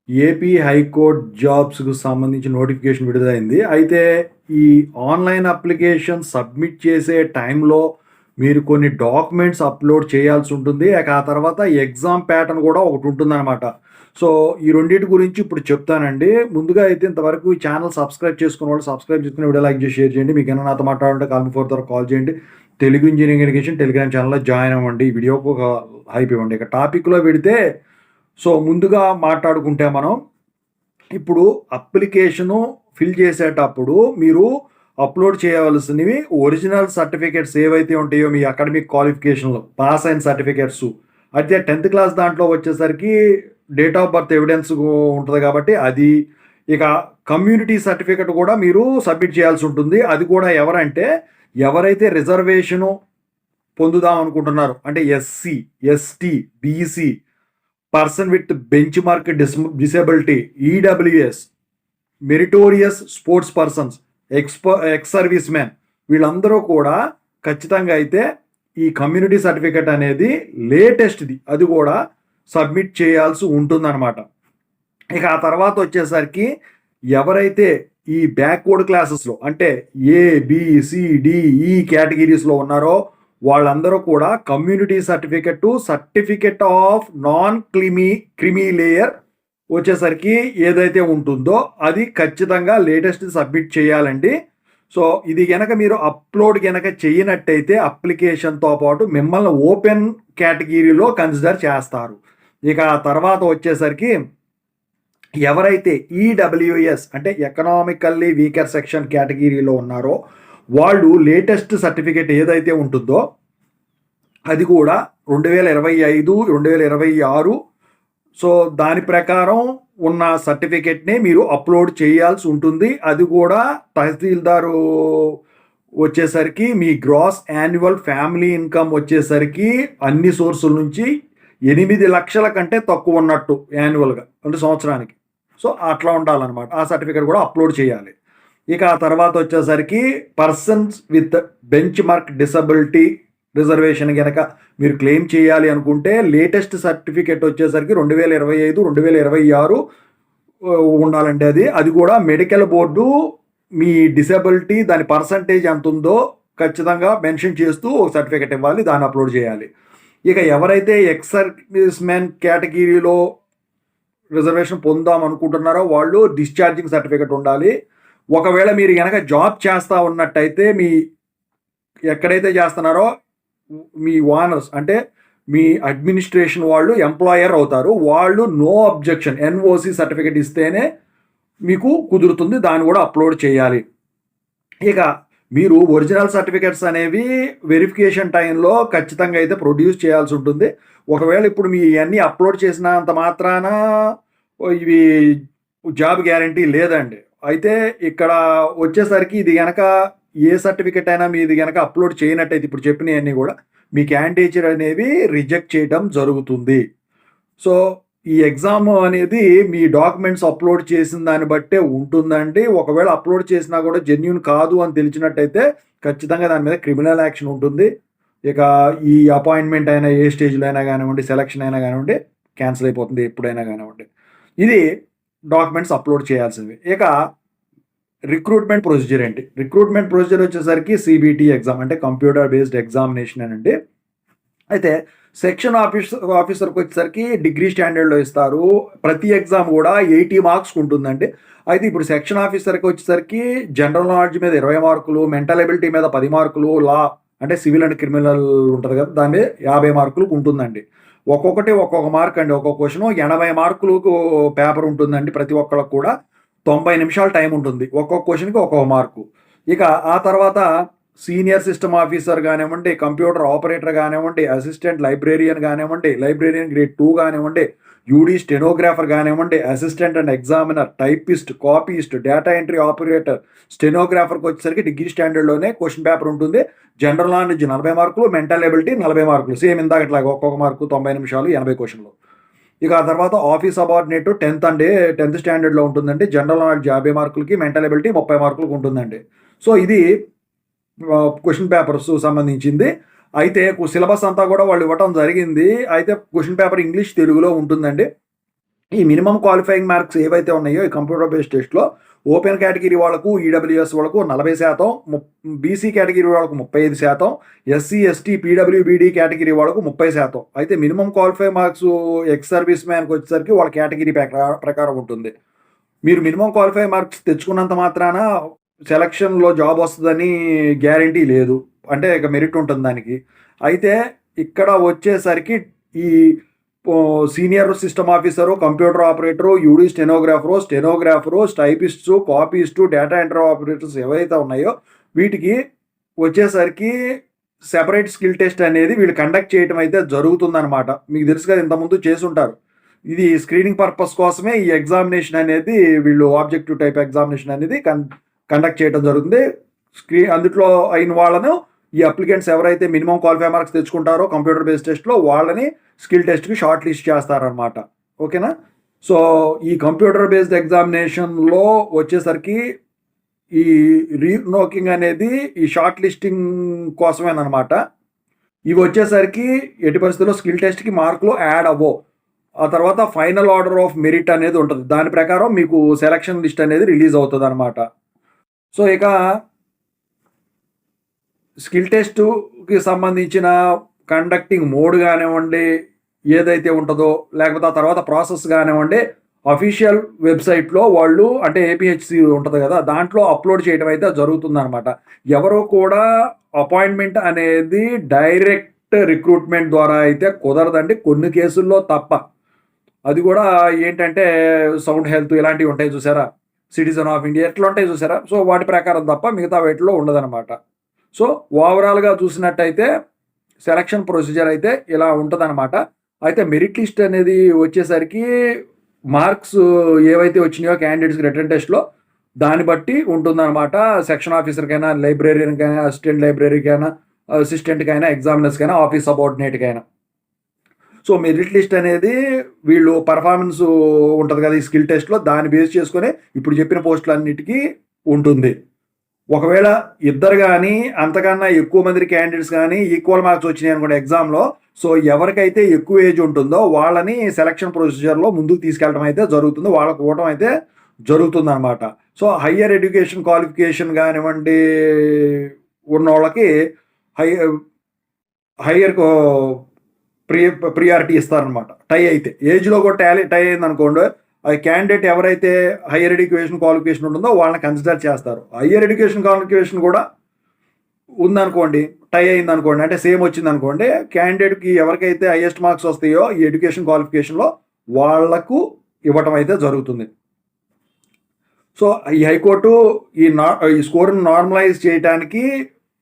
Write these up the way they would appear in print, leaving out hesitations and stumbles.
AP high court జాబ్స్‌కు సంబంధించి notification విడుదలైంది. అయితే ఈ ఆన్‌లైన్ అప్లికేషన్ సబ్మిట్ చేసే టైంలో మీరు కొన్ని డాక్యుమెంట్స్ అప్‌లోడ్ చేయాల్సి ఉంటుంది. ఆ తర్వాత ఎగ్జామ్ ప్యాటర్న్ కూడా ఒకటి ఉంటుందన్నమాట. సో, ఈ రెండిటి గురించి ఇప్పుడు చెప్తానండి. ముందుగా అయితే ఇంతవరకు ఈ ఛానల్ సబ్స్క్రైబ్ చేసుకున్న వాళ్ళు సబ్స్క్రైబ్ చేసుకొని వీడియో లైక్ చేసి షేర్ చేయండి. మీకేమైనా నాతో మాట్లాడాలంటే కాల్ మీ ఫోర్ ద్వారా కాల్ చేయండి. తెలుగు ఇంజినీరింగ్ ఎడ్యుకేషన్ టెలిగ్రామ్ ఛానల్‌లో జాయిన్ అవ్వండి. ఈ వీడియోకి ఒక హైప్ ఇవ్వండి. ఇక టాపిక్‌లో వెడితే సో, ముందుగా మాట్లాడుకుంటే మనం ఇప్పుడు అప్లికేషను ఫిల్ చేసేటప్పుడు మీరు అప్లోడ్ చేయవలసినవి ఒరిజినల్ సర్టిఫికేట్స్ ఏవైతే ఉంటాయో మీ అకాడమిక్ క్వాలిఫికేషన్‌లో పాస్ అయిన సర్టిఫికేట్స్. అయితే 10థ్ క్లాస్ దాంట్లో వచ్చేసరికి డేట్ ఆఫ్ బర్త్ ఎవిడెన్స్ ఉంటది కాబట్టి అది. ఇక కమ్యూనిటీ సర్టిఫికేట్ కూడా మీరు సబ్మిట్ చేయాల్సి ఉంటుంది. అది కూడా ఎవరంటే ఎవరైతే రిజర్వేషను పొందుదాం అనుకుంటున్నారో అంటే SC, ST, BC, person with bench mark disability, EWS, meritorious sports persons, ex service man, వీళ్ళందరూ కూడా ఖచ్చితంగా అయితే ఈ కమ్యూనిటీ సర్టిఫికేట్ అనేది లేటెస్ట్ది అది కూడా సబ్మిట్ చేయాల్సి ఉంటుందన్నమాట. ఇక ఆ తర్వాత వచ్చేసరికి ఎవరైతే ఈ బ్యాక్వర్డ్ క్లాసెస్లో అంటే ఏ, బి, సి, డి, ఈ కేటగిరీస్లో ఉన్నారో వాళ్ళందరూ కూడా community certificate of non creamy layer వచ్చేసరికి ఏదైతే ఉంటుందో అది ఖచ్చితంగా లేటెస్ట్ సబ్మిట్ చేయాలండి. సో ఇది గనక మీరు అప్లోడ్ గనక చేయనట్టయితే అప్లికేషన్తో పాటు మిమ్మల్ని ఓపెన్ కేటగిరీలో కన్సిడర్ చేస్తారు. ఇక ఆ తర్వాత వచ్చేసరికి ఎవరైతే ఈడబ్ల్యూఎస్ అంటే ఎకనామికల్లీ వీకర్ సెక్షన్ కేటగిరీలో ఉన్నారో వాళ్ళు లేటెస్ట్ సర్టిఫికేట్ ఏదైతే ఉంటుందో అది కూడా 2025, 2026 సో దాని ప్రకారం ఉన్న సర్టిఫికేట్ని మీరు అప్లోడ్ చేయాల్సి ఉంటుంది. అది కూడా తహసీల్దారు వచ్చేసరికి మీ గ్రాస్ యాన్యువల్ ఫ్యామిలీ ఇన్కమ్ వచ్చేసరికి అన్ని సోర్సుల నుంచి 8 లక్షల కంటే తక్కువ ఉన్నట్టు యాన్యువల్గా అంటే సంవత్సరానికి. సో అట్లా ఉండాలన్నమాట. ఆ సర్టిఫికేట్ కూడా అప్లోడ్ చేయాలి. ఇక ఆ తర్వాత వచ్చేసరికి persons with bench mark disability reservation కనుక మీరు క్లెయిమ్ చేయాలి అనుకుంటే లేటెస్ట్ సర్టిఫికేట్ వచ్చేసరికి 2025, 2026 ఉండాలండి. అది కూడా మెడికల్ బోర్డు మీ డిసబిలిటీ దాని పర్సంటేజ్ ఎంత ఉందో ఖచ్చితంగా మెన్షన్ చేస్తూ ఒక సర్టిఫికేట్ ఇవ్వాలి, దాన్ని అప్లోడ్ చేయాలి. ఇక ఎవరైతే ఎక్స్ సర్వీస్ మ్యాన్ కేటగిరీలో రిజర్వేషన్ పొందాం అనుకుంటున్నారో వాళ్ళు డిశ్చార్జింగ్ సర్టిఫికేట్ ఉండాలి. ఒకవేళ మీరు కనుక జాబ్ చేస్తూ ఉన్నట్టయితే మీ ఎక్కడైతే చేస్తున్నారో మీ ఓనర్స్ అంటే మీ అడ్మినిస్ట్రేషన్ వాళ్ళు ఎంప్లాయర్ అవుతారు. వాళ్ళు నో అబ్జెక్షన్ ఎన్ఓసి సర్టిఫికేట్ ఇస్తేనే మీకు కుదురుతుంది, దాన్ని కూడా అప్లోడ్ చేయాలి. ఇక మీరు ఒరిజినల్ సర్టిఫికేట్స్ అనేవి వెరిఫికేషన్ టైంలో ఖచ్చితంగా అయితే ప్రొడ్యూస్ చేయాల్సి ఉంటుంది. ఒకవేళ ఇప్పుడు మీ ఇవన్నీ అప్లోడ్ చేసినంత మాత్రాన ఇవి జాబ్ గ్యారంటీ లేదండి. అయితే ఇక్కడ వచ్చేసరికి ఇది కనుక ఏ సర్టిఫికెట్ అయినా మీది కనుక అప్లోడ్ చేయనట్టయితే ఇప్పుడు చెప్పినవన్నీ కూడా మీ క్యాండిడేచర్ అనేవి రిజెక్ట్ చేయడం జరుగుతుంది. సో ఈ ఎగ్జామ్ అనేది మీ డాక్యుమెంట్స్ అప్లోడ్ చేసిన దాన్ని బట్టే ఉంటుందండి. ఒకవేళ అప్లోడ్ చేసినా కూడా జెన్యూన్ కాదు అని తెలిసినట్టయితే ఖచ్చితంగా దాని మీద క్రిమినల్ యాక్షన్ ఉంటుంది. ఇక ఈ అపాయింట్మెంట్ అయినా ఏ స్టేజ్లో అయినా కానివ్వండి, సెలక్షన్ అయినా కానివ్వండి క్యాన్సిల్ అయిపోతుంది ఎప్పుడైనా కానివ్వండి. ఇది డాక్యుమెంట్స్ అప్లోడ్ చేయాల్సింది. ఇక రిక్రూట్మెంట్ ప్రొసీజర్ ఏంటి? రిక్రూట్మెంట్ ప్రొసీజర్ వచ్చేసరికి సిబిటి ఎగ్జామ్ అంటే కంప్యూటర్ బేస్డ్ ఎగ్జామినేషన్ అండి. అయితే సెక్షన్ ఆఫీసర్కి వచ్చేసరికి డిగ్రీ స్టాండర్డ్లో ఇస్తారు. ప్రతి ఎగ్జామ్ కూడా 80 మార్క్స్ ఉంటుందండి. అయితే ఇప్పుడు సెక్షన్ ఆఫీసర్కి వచ్చేసరికి జనరల్ నాలెడ్జ్ మీద 20 మార్కులు, మెంటల్ ఎబిలిటీ మీద 10 మార్కులు, లా అంటే సివిల్ అండ్ క్రిమినల్ ఉంటుంది కదా దాని మీద 50 మార్కులకు ఉంటుందండి. ఒక్కొక్కటి ఒక్కొక్క మార్క్ అండి. ఒక్కొక్క క్వశ్చన్ 80 మార్కులకు పేపర్ ఉంటుందండి. ప్రతి ఒక్కళ్ళకు కూడా 90 నిమిషాల టైం ఉంటుంది. ఒక్కొక్క క్వశ్చన్కి ఒక్కొక్క మార్కు. ఇక ఆ తర్వాత సీనియర్ సిస్టమ్ ఆఫీసర్ కానివ్వండి, కంప్యూటర్ ఆపరేటర్ కానివ్వండి, అసిస్టెంట్ లైబ్రేరియన్ కానివ్వండి, లైబ్రేరియన్ గ్రేడ్ 2 కానివ్వండి, యూడీ స్టెనోగ్రాఫర్ కానివ్వండి, assistant and examiner, typist, copyist, data entry operator, స్టెనోగ్రాఫర్కి వచ్చేసరికి డిగ్రీ స్టాండర్డ్లోనే క్వశ్చన్ పేపర్ ఉంటుంది. జనరల్ నాలెడ్జ్ 40 మార్కులు, మెంటల్ ఎబిలిటీ 40 మార్కులు, సేమ్ ఇందాకట్లాగా ఒక్కొక్క మార్కు 90 నిమిషాలు 80 క్వశ్చన్లు. ఇక ఆ తర్వాత ఆఫీస్ సబార్డినేట్ 10th స్టాండర్డ్లో ఉంటుందండి. జనరల్ నాలెడ్జ్ 50 మార్కులకి, మెంటల్ ఎబిలిటీ 30 మార్కులకు ఉంటుందండి. సో ఇది క్వశ్చన్ పేపర్స్ సంబంధించింది. అయితే సిలబస్ అంతా కూడా వాళ్ళు ఇవ్వటం జరిగింది. అయితే క్వశ్చన్ పేపర్ ఇంగ్లీష్, తెలుగులో ఉంటుందండి. ఈ మినిమం క్వాలిఫైయింగ్ మార్క్స్ ఏవైతే ఉన్నాయో ఈ కంప్యూటర్ బేస్డ్ టెస్ట్‌లో ఓపెన్ కేటగిరీ వాళ్ళకు, ఈడబ్ల్యూఎస్ వాళ్ళకు 40%, బీసీ కేటగిరీ వాళ్ళకు 35%, ఎస్సీ, ఎస్టీ, పీడబ్ల్యూబీడీ కేటగిరీ వాళ్ళకు 30%. అయితే minimum qualify marks ex service మ్యాన్‌కి వచ్చేసరికి వాళ్ళ కేటగిరీ ప్రకారం ఉంటుంది. మీరు మినిమం క్వాలిఫై మార్క్స్ తెచ్చుకున్నంత మాత్రాన సెలక్షన్‌లో జాబ్ వస్తదని గ్యారంటీ లేదు. అంటే ఇక మెరిట్ ఉంటుంది దానికి. అయితే ఇక్కడ వచ్చేసరికి ఈ senior system officer, computer operator, UD stenographer, typist, copyist, data entry operators ఏవైతే ఉన్నాయో వీటికి వచ్చేసరికి సెపరేట్ స్కిల్ టెస్ట్ అనేది వీళ్ళు కండక్ట్ చేయటం అయితే జరుగుతుందనమాట. మీకు తెలుసు కదా, ఇంతకుముందు చేసుంటారు. ఇది స్క్రీనింగ్ పర్పస్ కోసమే ఈ ఎగ్జామినేషన్ అనేది వీళ్ళు ఆబ్జెక్టివ్ టైప్ ఎగ్జామినేషన్ అనేది కండక్ట్ చేయడం జరుగుతుంది. అందుట్లో అయిన వాళ్ళను ఈ అప్లికెంట్స్ ఎవరైతే మినిమం క్వాలిఫై మార్క్స్ తెచ్చుకుంటారో కంప్యూటర్ బేస్డ్ టెస్ట్లో వాళ్ళని స్కిల్ టెస్ట్కి షార్ట్ లిస్ట్ చేస్తారనమాట. ఓకేనా? సో ఈ కంప్యూటర్ బేస్డ్ ఎగ్జామినేషన్లో వచ్చేసరికి ఈ రీనోకింగ్ అనేది ఈ షార్ట్ లిస్టింగ్ కోసమేనమాట. ఇవి వచ్చేసరికి ఎట్టి పరిస్థితుల్లో స్కిల్ టెస్ట్కి మార్కులు యాడ్ అవ్వవు. ఆ తర్వాత ఫైనల్ ఆర్డర్ ఆఫ్ మెరిట్ అనేది ఉంటుంది. దాని ప్రకారం మీకు సెలక్షన్ లిస్ట్ అనేది రిలీజ్ అవుతుంది అనమాట. సో ఇక స్కిల్ టెస్ట్కి సంబంధించిన కండక్టింగ్ మోడ్ కానివ్వండి, ఏదైతే ఉంటుందో, లేకపోతే ఆ తర్వాత ప్రాసెస్ కానివ్వండి, అఫీషియల్ వెబ్సైట్లో వాళ్ళు అంటే ఏపీహెచ్సి ఉంటుంది కదా, దాంట్లో అప్లోడ్ చేయడం అయితే జరుగుతుందన్నమాట. ఎవరో కూడా అపాయింట్మెంట్ అనేది డైరెక్ట్ రిక్రూట్మెంట్ ద్వారా అయితే కుదరదండి, కొన్ని కేసుల్లో తప్ప. అది కూడా ఏంటంటే సౌండ్ హెల్త్ ఇలాంటివి ఉంటాయి చూసారా, సిటిజన్ ఆఫ్ ఇండియా ఎట్లా ఉంటాయి చూసారా, సో వాటి ప్రకారం తప్ప మిగతా వాటిలో ఉండదన్నమాట. సో ఓవరాల్గా చూసినట్టయితే సెలక్షన్ ప్రొసీజర్ అయితే ఇలా ఉంటుందన్నమాట. అయితే మెరిట్ లిస్ట్ అనేది వచ్చేసరికి మార్క్స్ ఏవైతే వచ్చినాయో క్యాండిడేట్స్కి రిటర్న్ టెస్ట్లో దాన్ని బట్టి ఉంటుందన్నమాట. సెక్షన్ ఆఫీసర్కైనా, లైబ్రరీకైనా, అసిస్టెంట్ లైబ్రరీకైనా, అసిస్టెంట్కైనా, ఎగ్జామినర్స్కైనా, ఆఫీస్ సబార్డినేట్కైనా. సో మెరిట్ లిస్ట్ అనేది వీళ్ళు పర్ఫార్మెన్స్ ఉంటుంది కదా ఈ స్కిల్ టెస్ట్లో, దాన్ని బేస్ చేసుకొని ఇప్పుడు చెప్పిన పోస్టులన్నిటికీ ఉంటుంది. ఒకవేళ ఇద్దరు కానీ అంతకన్నా ఎక్కువ మంది క్యాండిడేట్స్ కానీ ఈక్వల్ మార్క్స్ వచ్చినాయి అనుకోండి ఎగ్జామ్లో, సో ఎవరికైతే ఎక్కువ ఏజ్ ఉంటుందో వాళ్ళని సెలక్షన్ ప్రొసీజర్లో ముందుకు తీసుకెళ్ళడం అయితే జరుగుతుంది, వాళ్ళకు ఇవ్వడం అయితే జరుగుతుంది అనమాట. సో హయ్యర్ ఎడ్యుకేషన్ క్వాలిఫికేషన్ కానివ్వండి ఉన్న వాళ్ళకి హయ్యర్ ప్రియారిటీ ఇస్తారనమాట. టై అయితే ఏజ్లో కూడా టై అయింది అనుకోండి, ఆ క్యాండిడేట్ ఎవరైతే హయ్యర్ ఎడ్యుకేషన్ క్వాలిఫికేషన్ ఉంటుందో వాళ్ళని కన్సిడర్ చేస్తారు. హయ్యర్ ఎడ్యుకేషన్ క్వాలిఫికేషన్ కూడా ఉందనుకోండి, టై అయింది అనుకోండి, అంటే సేమ్ వచ్చింది అనుకోండి, క్యాండిడేట్కి ఎవరికైతే హైయెస్ట్ మార్క్స్ వస్తాయో ఈ ఎడ్యుకేషన్ క్వాలిఫికేషన్లో వాళ్లకు ఇవ్వటం అయితే జరుగుతుంది. సో ఈ హైకోర్టు ఈ స్కోర్ని నార్మలైజ్ చేయడానికి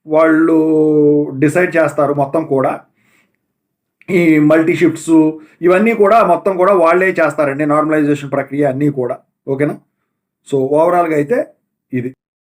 వాళ్ళు డిసైడ్ చేస్తారు మొత్తం కూడా. ఈ మల్టీ షిఫ్ట్స్ ఇవన్నీ కూడా మొత్తం కూడా వాళ్ళే చేస్తారండి, నార్మలైజేషన్ ప్రక్రియ అన్నీ కూడా. ఓకేనా? సో ఓవరాల్గా అయితే ఇది.